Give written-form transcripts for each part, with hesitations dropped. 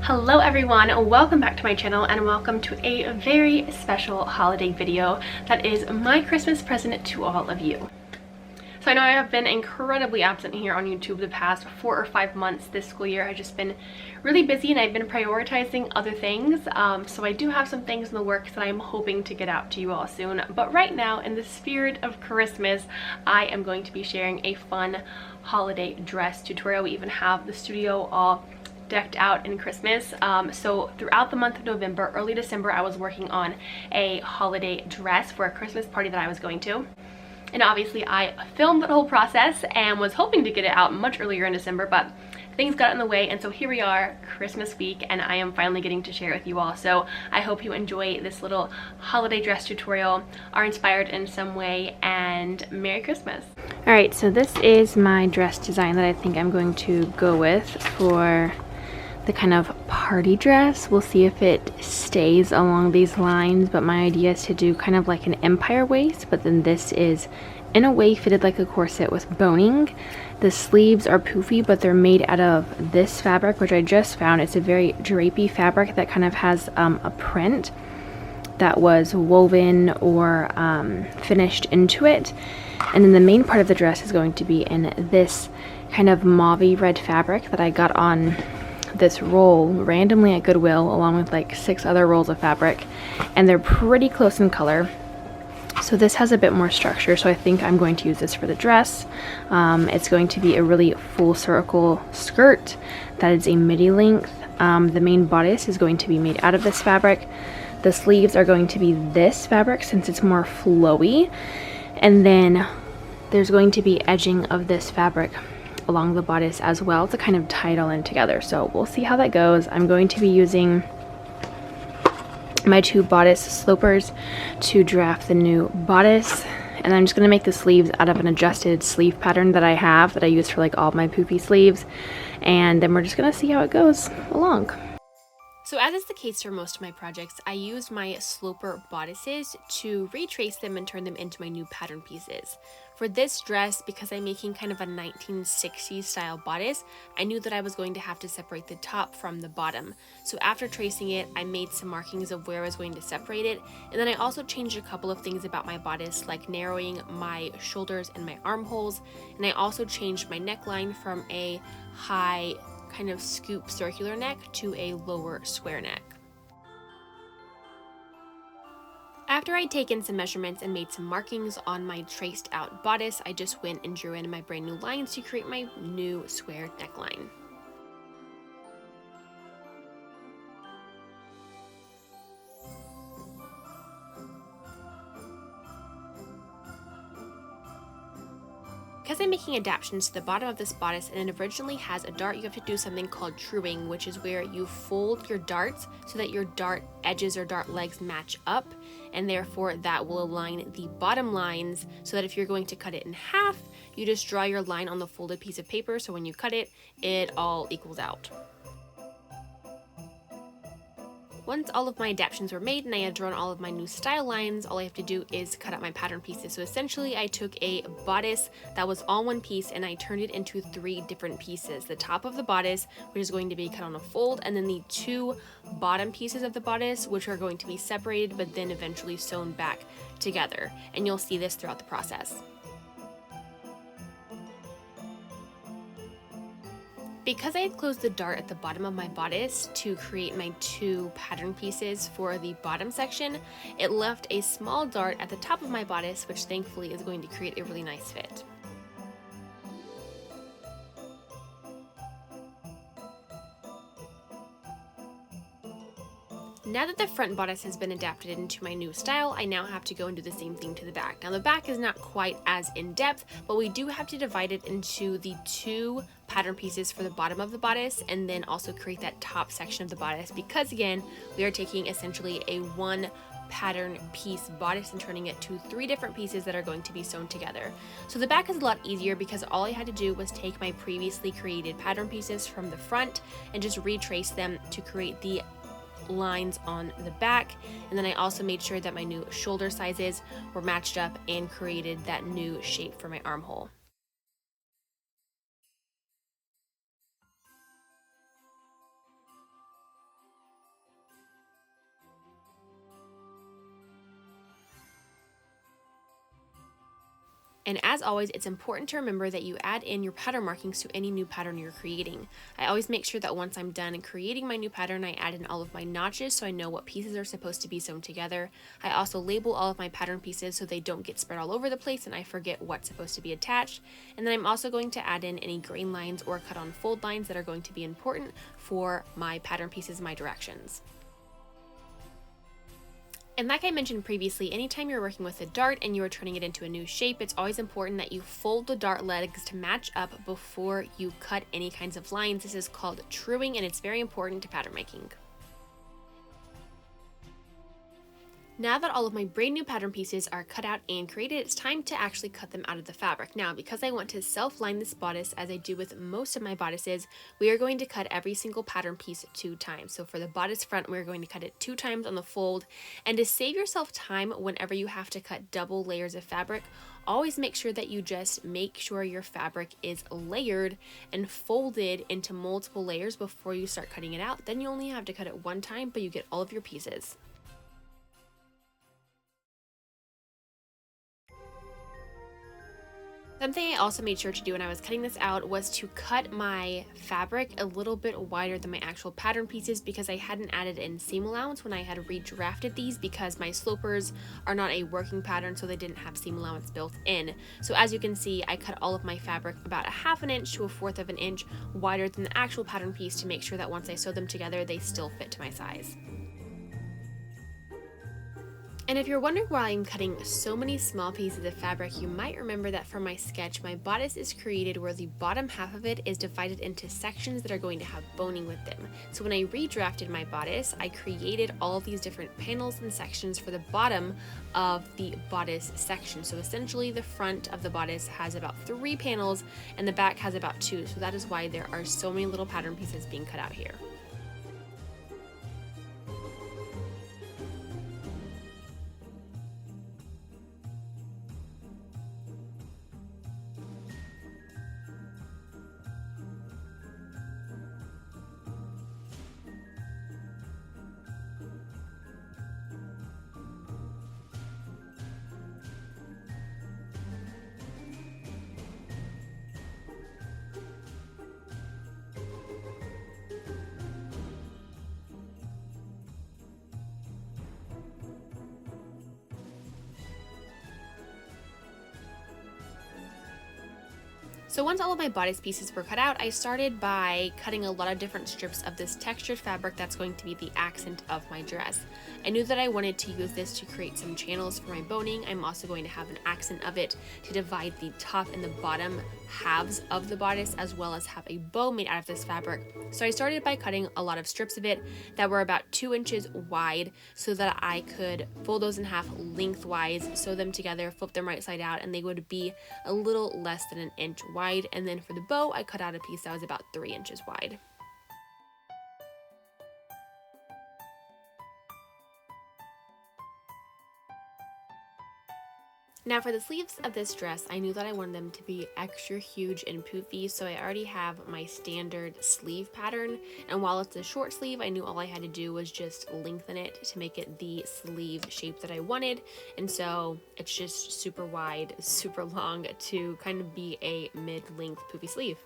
Hello everyone, welcome back to my channel and welcome to a very special holiday video that is my Christmas present to all of you. So I know I have been incredibly absent here on YouTube the past 4 or 5 months this school year. I've just been really busy and I've been prioritizing other things. So I do have some things in the works that I'm hoping to get out to you all soon. But right now, in the spirit of Christmas, I am going to be sharing a fun holiday dress tutorial. We even have the studio all decked out in Christmas. So throughout the month of November, early December, I was working on a holiday dress for a Christmas party that I was going to. And obviously I filmed that whole process and was hoping to get it out much earlier in December, but things got in the way, and so here we are, Christmas week, and I am finally getting to share it with you all. So I hope you enjoy this little holiday dress tutorial, are inspired in some way, and Merry Christmas. Alright, so this is my dress design that I think I'm going to go with for the kind of party dress. We'll see if it stays along these lines, but my idea is to do kind of like an empire waist, but then this is in a way fitted like a corset with boning. The sleeves are poofy, but they're made out of this fabric, which I just found. It's a very drapey fabric that kind of has a print that was woven or finished into it. And then the main part of the dress is going to be in this kind of mauve-y red fabric that I got on this roll randomly at Goodwill, along with like 6 other rolls of fabric, and they're pretty close in color. So this has a bit more structure, so I think I'm going to use this for the dress. It's going to be a really full circle skirt that is a midi length. The main bodice is going to be made out of this fabric. The sleeves are going to be this fabric since it's more flowy, and then there's going to be edging of this fabric along the bodice as well to kind of tie it all in together. So we'll see how that goes. I'm going to be using my 2 bodice slopers to draft the new bodice, and I'm just going to make the sleeves out of an adjusted sleeve pattern that I have that I use for like all my poofy sleeves, and then we're just going to see how it goes along. So as is the case for most of my projects, I used my sloper bodices to retrace them and turn them into my new pattern pieces. For this dress, because I'm making kind of a 1960s style bodice, I knew that I was going to have to separate the top from the bottom. So after tracing it, I made some markings of where I was going to separate it, and then I also changed a couple of things about my bodice, like narrowing my shoulders and my armholes, and I also changed my neckline from a high kind of scoop circular neck to a lower square neck. After I'd taken some measurements and made some markings on my traced out bodice, I just went and drew in my brand new lines to create my new square neckline. Because I'm making adaptations to the bottom of this bodice and it originally has a dart, you have to do something called truing, which is where you fold your darts so that your dart edges or dart legs match up, and therefore that will align the bottom lines so that if you're going to cut it in half, you just draw your line on the folded piece of paper, so when you cut it, it all equals out. Once all of my adaptations were made and I had drawn all of my new style lines, all I have to do is cut out my pattern pieces. So essentially I took a bodice that was all one piece and I turned it into 3 different pieces. The top of the bodice, which is going to be cut on a fold, and then the 2 bottom pieces of the bodice, which are going to be separated but then eventually sewn back together. And you'll see this throughout the process. Because I had closed the dart at the bottom of my bodice to create my 2 pattern pieces for the bottom section, it left a small dart at the top of my bodice, which thankfully is going to create a really nice fit. Now that the front bodice has been adapted into my new style, I now have to go and do the same thing to the back. Now the back is not quite as in depth, but we do have to divide it into the 2 pattern pieces for the bottom of the bodice and then also create that top section of the bodice, because again, we are taking essentially a 1 pattern piece bodice and turning it to 3 different pieces that are going to be sewn together. So the back is a lot easier because all I had to do was take my previously created pattern pieces from the front and just retrace them to create the lines on the back, and then I also made sure that my new shoulder sizes were matched up and created that new shape for my armhole. And as always, it's important to remember that you add in your pattern markings to any new pattern you're creating. I always make sure that once I'm done creating my new pattern, I add in all of my notches so I know what pieces are supposed to be sewn together. I also label all of my pattern pieces so they don't get spread all over the place and I forget what's supposed to be attached. And then I'm also going to add in any grain lines or cut on fold lines that are going to be important for my pattern pieces, my directions. And like I mentioned previously, anytime you're working with a dart and you are turning it into a new shape, it's always important that you fold the dart legs to match up before you cut any kinds of lines. This is called truing, and it's very important to pattern making. Now that all of my brand new pattern pieces are cut out and created, it's time to actually cut them out of the fabric. Now, because I want to self-line this bodice as I do with most of my bodices, we are going to cut every single pattern piece 2 times. So for the bodice front, we're going to cut it 2 times on the fold. And to save yourself time whenever you have to cut double layers of fabric, always make sure that you just make sure your fabric is layered and folded into multiple layers before you start cutting it out. Then you only have to cut it 1 time, but you get all of your pieces. Something I also made sure to do when I was cutting this out was to cut my fabric a little bit wider than my actual pattern pieces because I hadn't added in seam allowance when I had redrafted these because my slopers are not a working pattern, so they didn't have seam allowance built in. So as you can see, I cut all of my fabric about 1/2 inch to 1/4 of an inch wider than the actual pattern piece to make sure that once I sew them together, they still fit to my size. And if you're wondering why I'm cutting so many small pieces of fabric, you might remember that from my sketch, my bodice is created where the bottom half of it is divided into sections that are going to have boning with them. So when I redrafted my bodice, I created all of these different panels and sections for the bottom of the bodice section. So essentially the front of the bodice has about 3 panels and the back has about 2. So that is why there are so many little pattern pieces being cut out here. So once all of my bodice pieces were cut out, I started by cutting a lot of different strips of this textured fabric that's going to be the accent of my dress. I knew that I wanted to use this to create some channels for my boning. I'm also going to have an accent of it to divide the top and the bottom halves of the bodice, as well as have a bow made out of this fabric. So I started by cutting a lot of strips of it that were about 2 inches wide so that I could fold those in half lengthwise, sew them together, flip them right side out, and they would be a little less than 1 inch wide. And then for the bow, I cut out a piece that was about 3 inches wide. Now for the sleeves of this dress, I knew that I wanted them to be extra huge and poofy, so I already have my standard sleeve pattern, and while it's a short sleeve, I knew all I had to do was just lengthen it to make it the sleeve shape that I wanted, and so it's just super wide, super long to kind of be a mid-length poofy sleeve.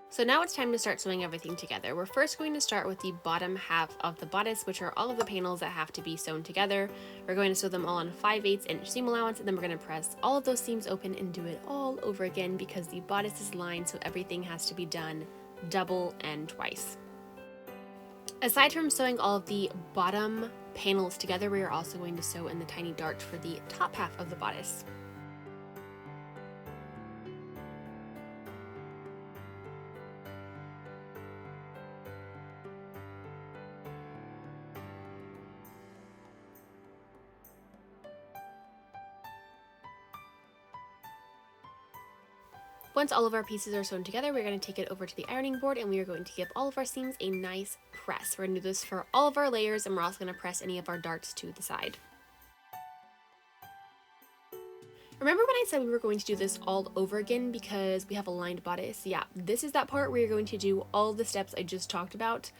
So now it's time to start sewing everything together. We're first going to start with the bottom half of the bodice, which are all of the panels that have to be sewn together. We're going to sew them all on 5/8 inch seam allowance, and then we're going to press all of those seams open and do it all over again because the bodice is lined, so everything has to be done double and twice. Aside from sewing all of the bottom panels together, we are also going to sew in the tiny darts for the top half of the bodice. Once all of our pieces are sewn together, we're going to take it over to the ironing board and we are going to give all of our seams a nice press. We're going to do this for all of our layers, and we're also going to press any of our darts to the side. Remember when I said we were going to do this all over again because we have a lined bodice? Yeah, this is that part where you're going to do all the steps I just talked about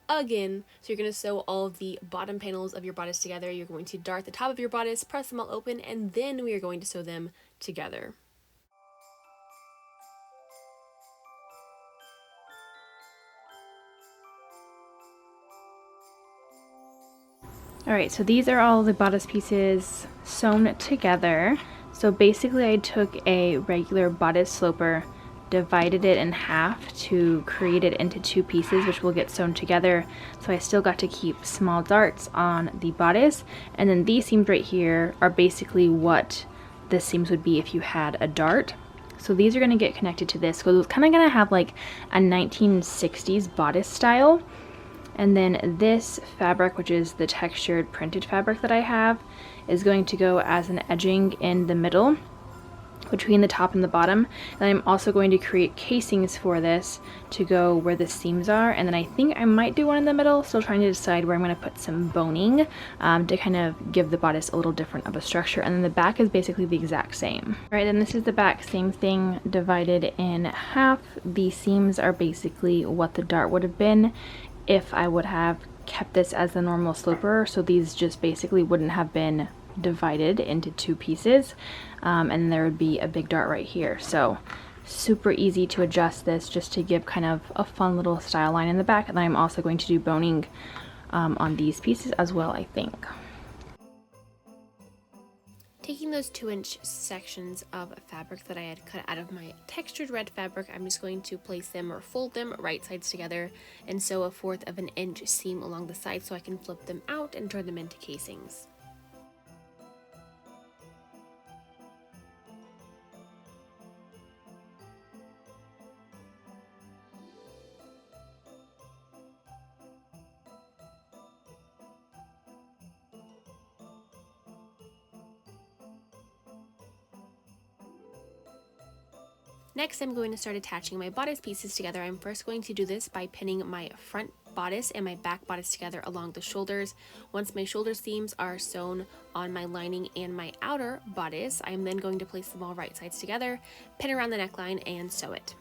again. So you're going to sew all of the bottom panels of your bodice together. You're going to dart the top of your bodice, press them all open, and then we are going to sew them together. Alright, so these are all the bodice pieces sewn together. So basically I took a regular bodice sloper, divided it in half to create it into two pieces, which will get sewn together. So I still got to keep small darts on the bodice, and then these seams right here are basically what the seams would be if you had a dart. So these are going to get connected to this, so it's kind of going to have like a 1960s bodice style. And then this fabric, which is the textured printed fabric that I have, is going to go as an edging in the middle between the top and the bottom. And I'm also going to create casings for this to go where the seams are. And then I think I might do one in the middle, still trying to decide where I'm going to put some boning to kind of give the bodice a little different of a structure. And then the back is basically the exact same. All right, then this is the back, same thing, divided in half. The seams are basically what the dart would have been if I would have kept this as the normal sloper. So these just basically wouldn't have been divided into two pieces, and there would be a big dart right here. So super easy to adjust this just to give kind of a fun little style line in the back. And then I'm also going to do boning on these pieces as well, I think. Taking those 2-inch sections of fabric that I had cut out of my textured red fabric, I'm just going to place them or fold them right sides together and sew a 1/4 of an inch seam along the side so I can flip them out and turn them into casings. Next, I'm going to start attaching my bodice pieces together. I'm first going to do this by pinning my front bodice and my back bodice together along the shoulders. Once my shoulder seams are sewn on my lining and my outer bodice, I'm then going to place them all right sides together, pin around the neckline, and sew it.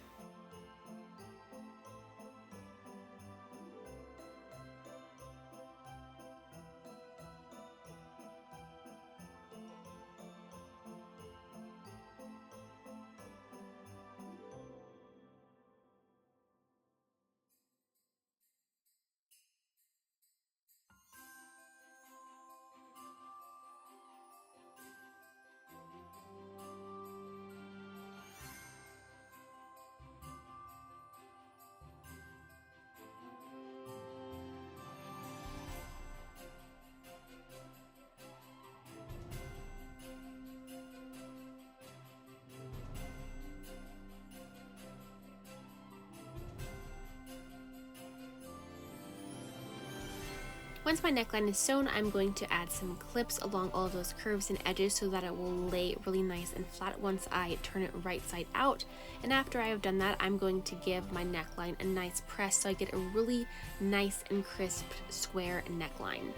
Once my neckline is sewn, I'm going to add some clips along all of those curves and edges so that it will lay really nice and flat once I turn it right side out. And after I have done that, I'm going to give my neckline a nice press so I get a really nice and crisp square neckline.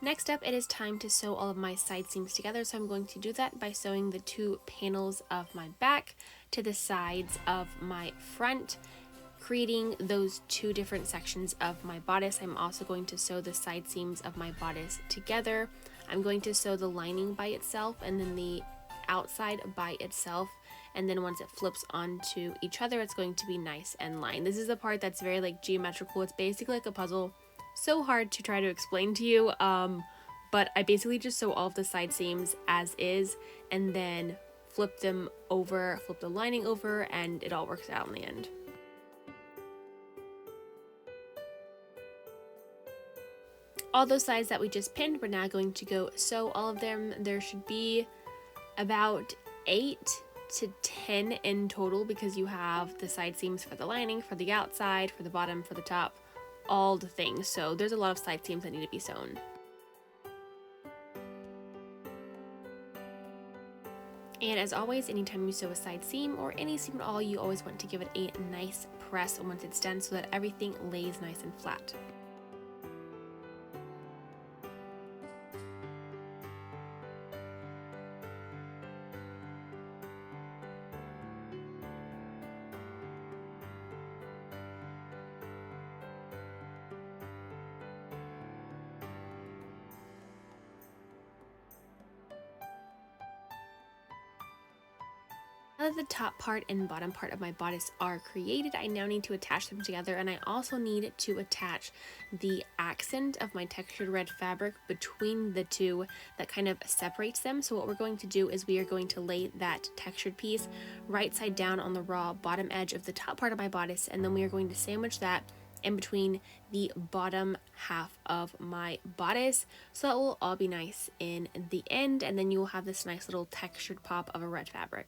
Next up, it is time to sew all of my side seams together, so I'm going to do that by sewing the 2 panels of my back to the sides of my front, creating those 2 different sections of my bodice. I'm also going to sew the side seams of my bodice together. I'm going to sew the lining by itself and then the outside by itself, and then once it flips onto each other, it's going to be nice and lined. This is the part that's very like geometrical. It's basically like a puzzle. So hard to try to explain to you, but I basically just sew all of the side seams as is and then flip them over, flip the lining over, and it all works out in the end. All those sides that we just pinned, we're now going to go sew all of them. There should be about 8 to 10 in total because you have the side seams for the lining, for the outside, for the bottom, for the top, all the things. So there's a lot of side seams that need to be sewn. And as always, anytime you sew a side seam or any seam at all, you always want to give it a nice press once it's done so that everything lays nice and flat. Now that the top part and bottom part of my bodice are created, I now need to attach them together, and I also need to attach the accent of my textured red fabric between the two that kind of separates them. So what we're going to do is we are going to lay that textured piece right side down on the raw bottom edge of the top part of my bodice, and then we are going to sandwich that in between the bottom half of my bodice, so that will all be nice in the end, and then you will have this nice little textured pop of a red fabric.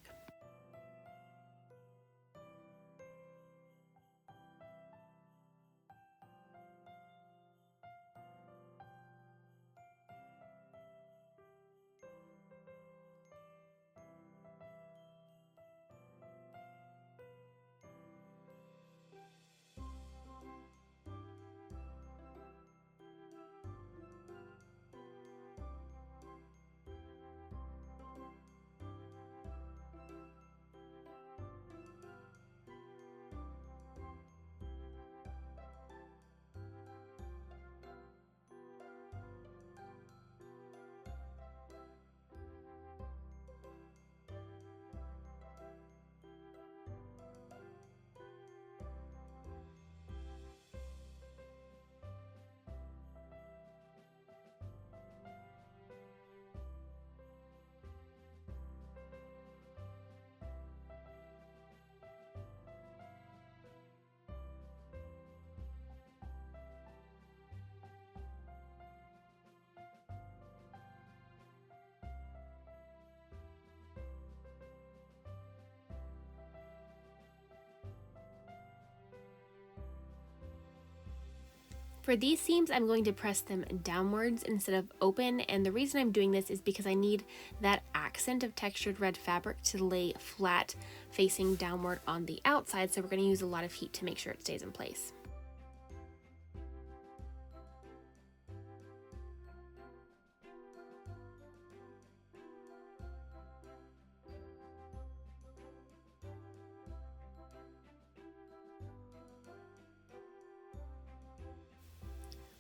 For these seams, I'm going to press them downwards instead of open, and the reason I'm doing this is because I need that accent of textured red fabric to lay flat facing downward on the outside, so we're going to use a lot of heat to make sure it stays in place.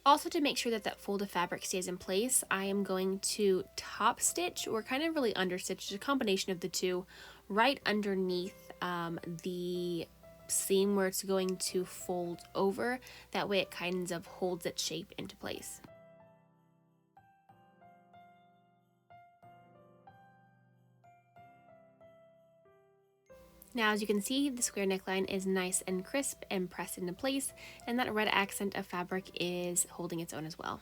Also, to make sure that that fold of fabric stays in place, I am going to top stitch, or kind of really understitch, a combination of the two, right underneath the seam where it's going to fold over. That way it kind of holds its shape into place. Now, as you can see, the square neckline is nice and crisp and pressed into place, and that red accent of fabric is holding its own as well.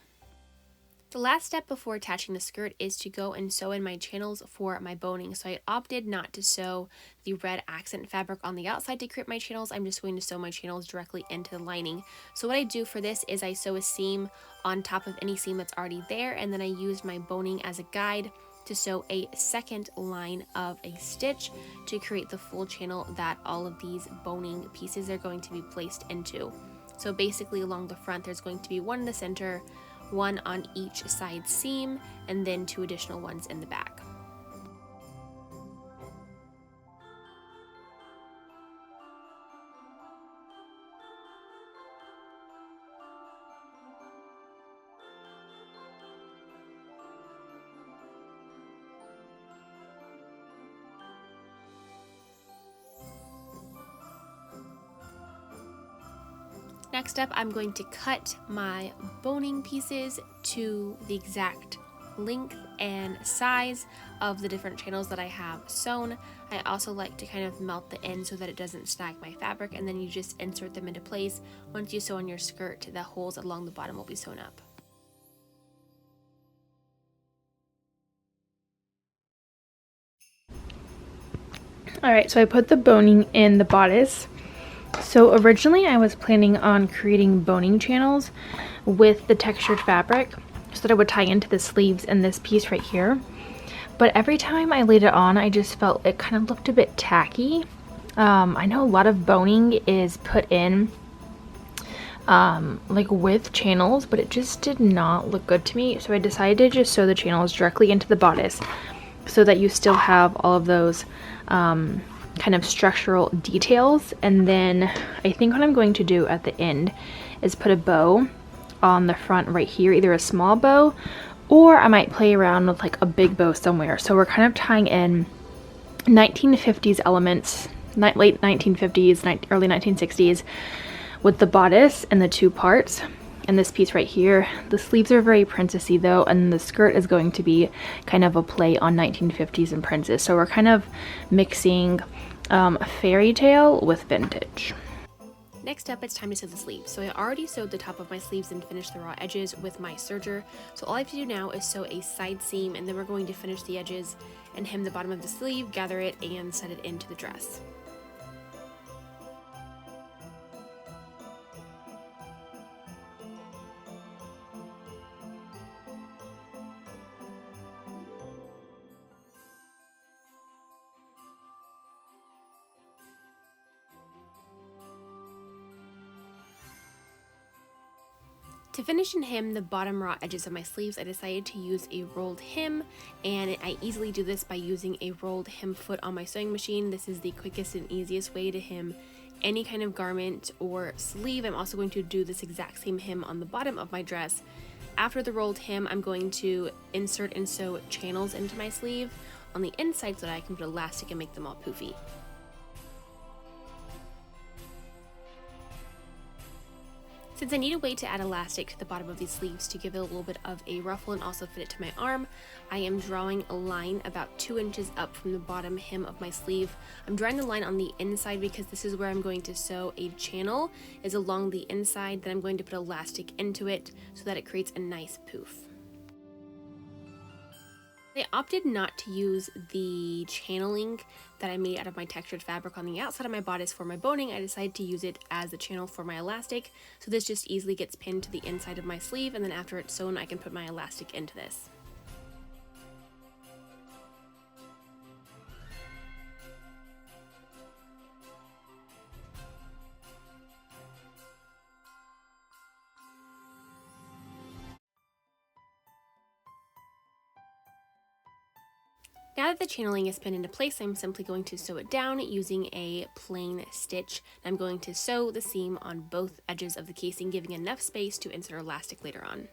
The last step before attaching the skirt is to go and sew in my channels for my boning. So I opted not to sew the red accent fabric on the outside to create my channels. I'm just going to sew my channels directly into the lining. So what I do for this is I sew a seam on top of any seam that's already there, and then I use my boning as a guide to sew a second line of a stitch to create the full channel that all of these boning pieces are going to be placed into. So basically along the front there's going to be one in the center, one on each side seam, and then 2 additional ones in the back. Next up, I'm going to cut my boning pieces to the exact length and size of the different channels that I have sewn. I also like to kind of melt the end so that it doesn't snag my fabric, and then you just insert them into place. Once you sew on your skirt, the holes along the bottom will be sewn up. Alright, so I put the boning in the bodice. So originally I was planning on creating boning channels with the textured fabric so that it would tie into the sleeves and this piece right here. But every time I laid it on, I just felt it kind of looked a bit tacky. I know a lot of boning is put in like with channels, but it just did not look good to me. So I decided to just sew the channels directly into the bodice so that you still have all of those kind of structural details. And then I think what I'm going to do at the end is put a bow on the front right here, either a small bow, or I might play around with like a big bow somewhere. So we're kind of tying in 1950s elements, late 1950s, early 1960s, with the bodice and the two parts. And this piece right here, the sleeves are very princessy though, and the skirt is going to be kind of a play on 1950s and princess. So we're kind of mixing fairy tale with vintage. Next up, it's time to sew the sleeves. So I already sewed the top of my sleeves and finished the raw edges with my serger. So all I have to do now is sew a side seam, and then we're going to finish the edges and hem the bottom of the sleeve, gather it, and set it into the dress. To finish and hem the bottom raw edges of my sleeves, I decided to use a rolled hem, and I easily do this by using a rolled hem foot on my sewing machine. This is the quickest and easiest way to hem any kind of garment or sleeve. I'm also going to do this exact same hem on the bottom of my dress. After the rolled hem, I'm going to insert and sew channels into my sleeve on the inside so that I can put elastic and make them all poofy. Since I need a way to add elastic to the bottom of these sleeves to give it a little bit of a ruffle and also fit it to my arm, I am drawing a line about 2 inches up from the bottom hem of my sleeve. I'm drawing the line on the inside because this is where I'm going to sew a channel, is along the inside. Then I'm going to put elastic into it so that it creates a nice poof. I opted not to use the channeling that I made out of my textured fabric on the outside of my bodice for my boning. I decided to use it as the channel for my elastic, so this just easily gets pinned to the inside of my sleeve, and then after it's sewn I can put my elastic into this. Now that the channeling is pinned into place, I'm simply going to sew it down using a plain stitch. I'm going to sew the seam on both edges of the casing, giving enough space to insert elastic later on.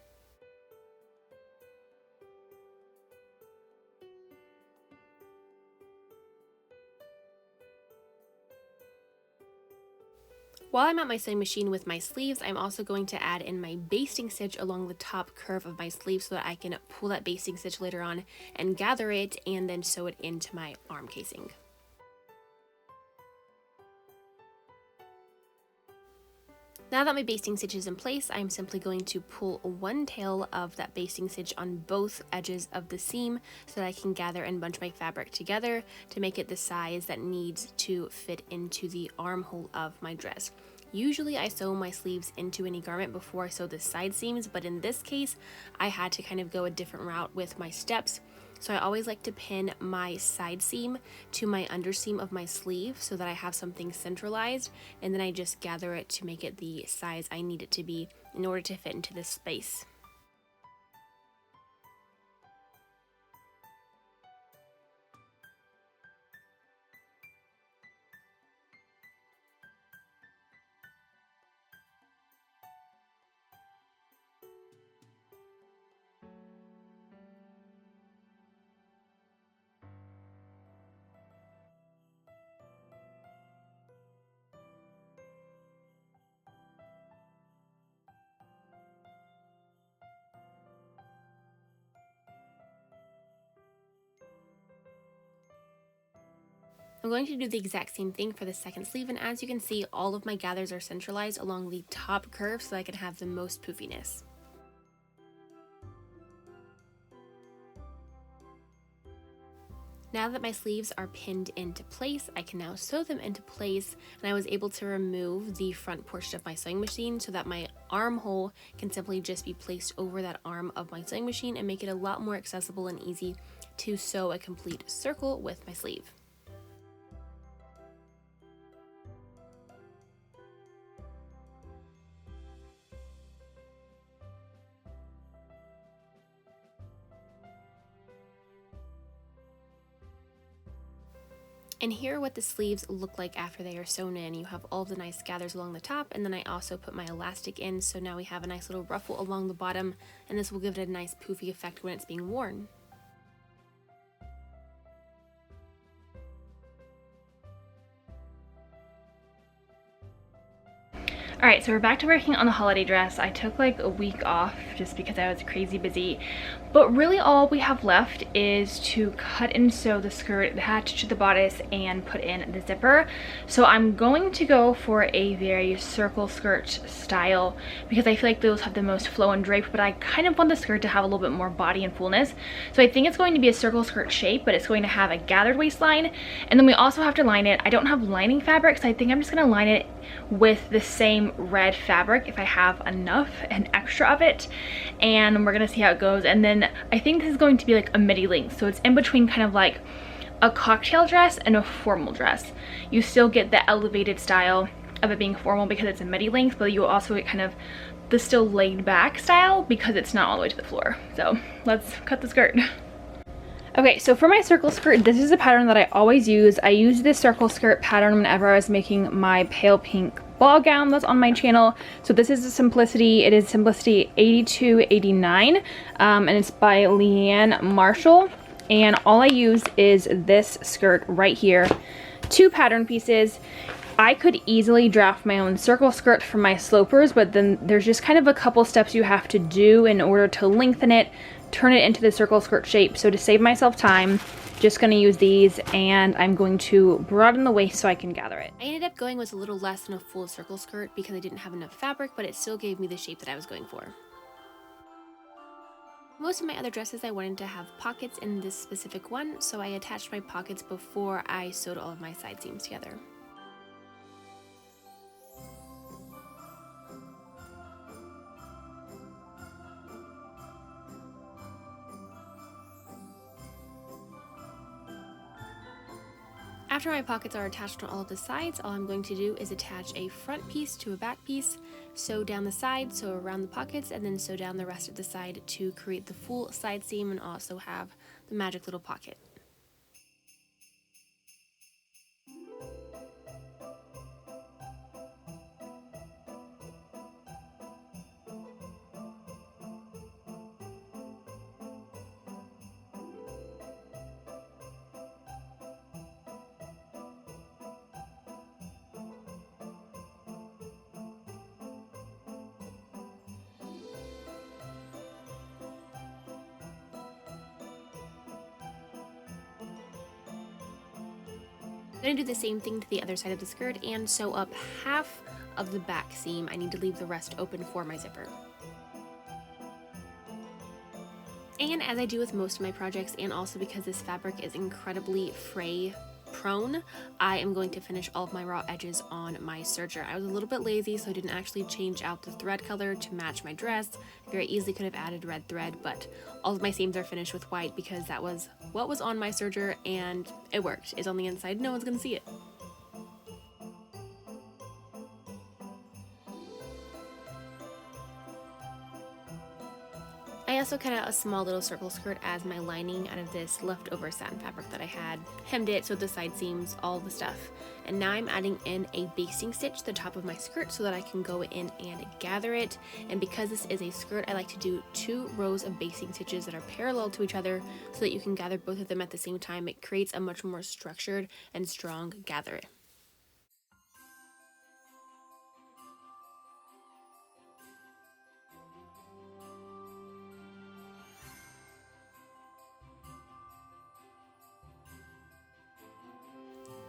While I'm at my sewing machine with my sleeves, I'm also going to add in my basting stitch along the top curve of my sleeve so that I can pull that basting stitch later on and gather it and then sew it into my arm casing. Now that my basting stitch is in place, I'm simply going to pull one tail of that basting stitch on both edges of the seam so that I can gather and bunch my fabric together to make it the size that needs to fit into the armhole of my dress. Usually I sew my sleeves into any garment before I sew the side seams, but in this case I had to kind of go a different route with my steps. So I always like to pin my side seam to my underseam of my sleeve so that I have something centralized, and then I just gather it to make it the size I need it to be in order to fit into this space. I'm going to do the exact same thing for the second sleeve, and as you can see, all of my gathers are centralized along the top curve so I can have the most poofiness. Now that my sleeves are pinned into place, I can now sew them into place, and I was able to remove the front portion of my sewing machine so that my armhole can simply just be placed over that arm of my sewing machine and make it a lot more accessible and easy to sew a complete circle with my sleeve. And here are what the sleeves look like after they are sewn in. You have all of the nice gathers along the top, and then I also put my elastic in, so now we have a nice little ruffle along the bottom, and this will give it a nice poofy effect when it's being worn. Alright, so we're back to working on the holiday dress. I took like a week off just because I was crazy busy. But really all we have left is to cut and sew the skirt attached to the bodice and put in the zipper. So I'm going to go for a very circle skirt style because I feel like those have the most flow and drape, but I kind of want the skirt to have a little bit more body and fullness. So I think it's going to be a circle skirt shape, but it's going to have a gathered waistline. And then we also have to line it. I don't have lining fabric, so I think I'm just going to line it with the same red fabric if I have enough and extra of it, and we're gonna see how it goes. And then I think this is going to be like a midi length, so it's in between kind of like a cocktail dress and a formal dress. You still get the elevated style of it being formal because it's a midi length, but you also get kind of the still laid back style because it's not all the way to the floor. So let's cut the skirt. Okay, so for my circle skirt, this is a pattern that I always use. I use this circle skirt pattern whenever I was making my pale pink ball gown that's on my channel. So this is the Simplicity. It is Simplicity 8289, and it's by Leanne Marshall. And all I use is this skirt right here. 2 pattern pieces. I could easily draft my own circle skirt for my slopers, but then there's just kind of a couple steps you have to do in order to lengthen it, turn it into the circle skirt shape. So to save myself time, just gonna use these, and I'm going to broaden the waist so I can gather it. I ended up going with a little less than a full circle skirt because I didn't have enough fabric, but it still gave me the shape that I was going for. Most of my other dresses I wanted to have pockets in this specific one, so I attached my pockets before I sewed all of my side seams together. After my pockets are attached on all of the sides, all I'm going to do is attach a front piece to a back piece, sew down the side, sew around the pockets, and then sew down the rest of the side to create the full side seam and also have the magic little pocket. I'm going to do the same thing to the other side of the skirt and sew up half of the back seam. I need to leave the rest open for my zipper. And as I do with most of my projects, and also because this fabric is incredibly fray prone, I am going to finish all of my raw edges on my serger. I was a little bit lazy, so I didn't actually change out the thread color to match my dress. Very easily could have added red thread, but all of my seams are finished with white because that was what was on my serger and it worked. It's on the inside, no one's gonna see it. I also cut out a small little circle skirt as my lining out of this leftover satin fabric that I had. Hemmed it so the side seams, all the stuff. And now I'm adding in a basting stitch to the top of my skirt so that I can go in and gather it. And because this is a skirt, I like to do 2 rows of basting stitches that are parallel to each other so that you can gather both of them at the same time. It creates a much more structured and strong gather.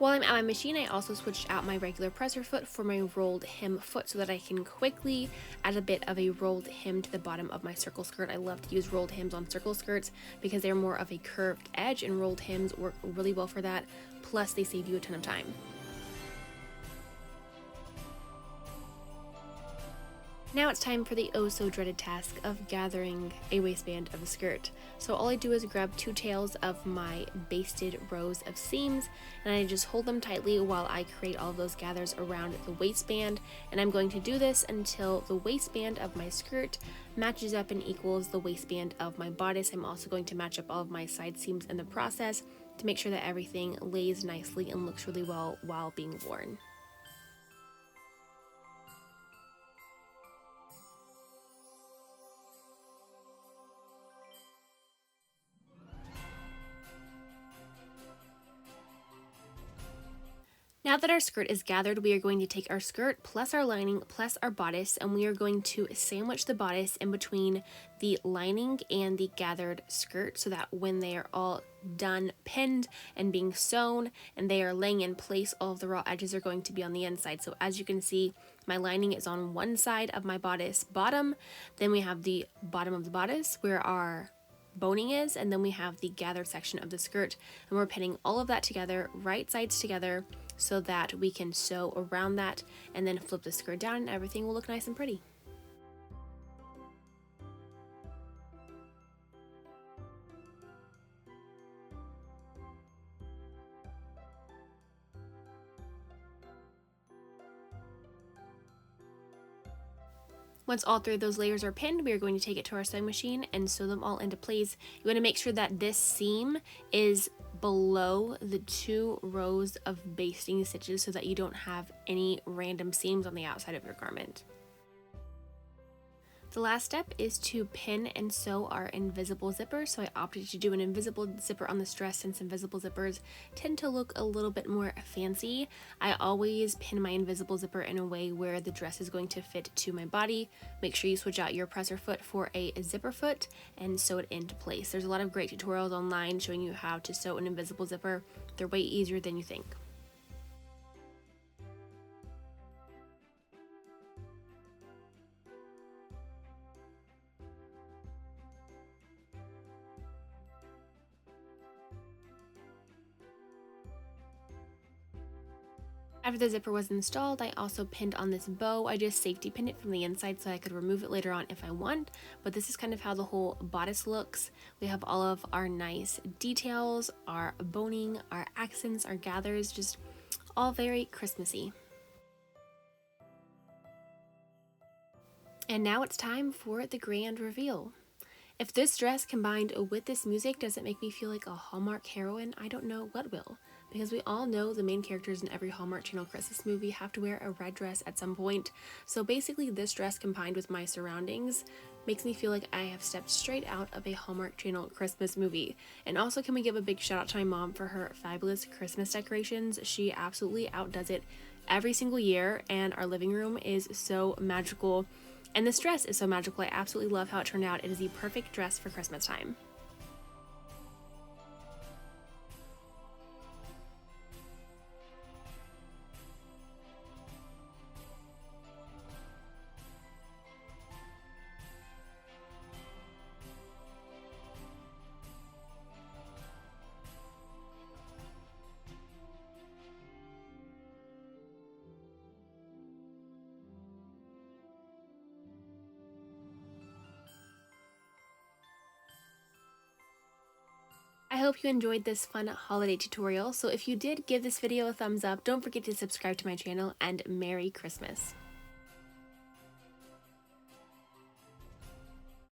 While I'm at my machine, I also switched out my regular presser foot for my rolled hem foot so that I can quickly add a bit of a rolled hem to the bottom of my circle skirt. I love to use rolled hems on circle skirts because they're more of a curved edge, and rolled hems work really well for that, plus they save you a ton of time. Now it's time for the oh so dreaded task of gathering a waistband of a skirt. So all I do is grab 2 tails of my basted rows of seams and I just hold them tightly while I create all of those gathers around the waistband, and I'm going to do this until the waistband of my skirt matches up and equals the waistband of my bodice. I'm also going to match up all of my side seams in the process to make sure that everything lays nicely and looks really well while being worn. Now that our skirt is gathered, we are going to take our skirt plus our lining plus our bodice, and we are going to sandwich the bodice in between the lining and the gathered skirt so that when they are all done pinned and being sewn and they are laying in place, all of the raw edges are going to be on the inside. So as you can see, my lining is on one side of my bodice bottom, then we have the bottom of the bodice where our boning is, and then we have the gathered section of the skirt, and we're pinning all of that together, right sides together, so that we can sew around that and then flip the skirt down and everything will look nice and pretty. Once all 3 of those layers are pinned, we are going to take it to our sewing machine and sew them all into place. You want to make sure that this seam is below the 2 rows of basting stitches so that you don't have any random seams on the outside of your garment. The last step is to pin and sew our invisible zipper. So I opted to do an invisible zipper on this dress since invisible zippers tend to look a little bit more fancy. I always pin my invisible zipper in a way where the dress is going to fit to my body. Make sure you switch out your presser foot for a zipper foot and sew it into place. There's a lot of great tutorials online showing you how to sew an invisible zipper. They're way easier than you think. After the zipper was installed, I also pinned on this bow. I just safety pinned it from the inside so I could remove it later on if I want, but this is kind of how the whole bodice looks. We have all of our nice details, our boning, our accents, our gathers, just all very Christmassy. And now it's time for the grand reveal. If this dress combined with this music doesn't make me feel like a Hallmark heroine, I don't know what will. Because we all know the main characters in every Hallmark Channel Christmas movie have to wear a red dress at some point. So basically this dress combined with my surroundings makes me feel like I have stepped straight out of a Hallmark Channel Christmas movie. And also, can we give a big shout out to my mom for her fabulous Christmas decorations? She absolutely outdoes it every single year, and our living room is so magical. And this dress is so magical. I absolutely love how it turned out. It is the perfect dress for Christmas time. I hope you enjoyed this fun holiday tutorial, so if you did, give this video a thumbs up, don't forget to subscribe to my channel, and Merry Christmas!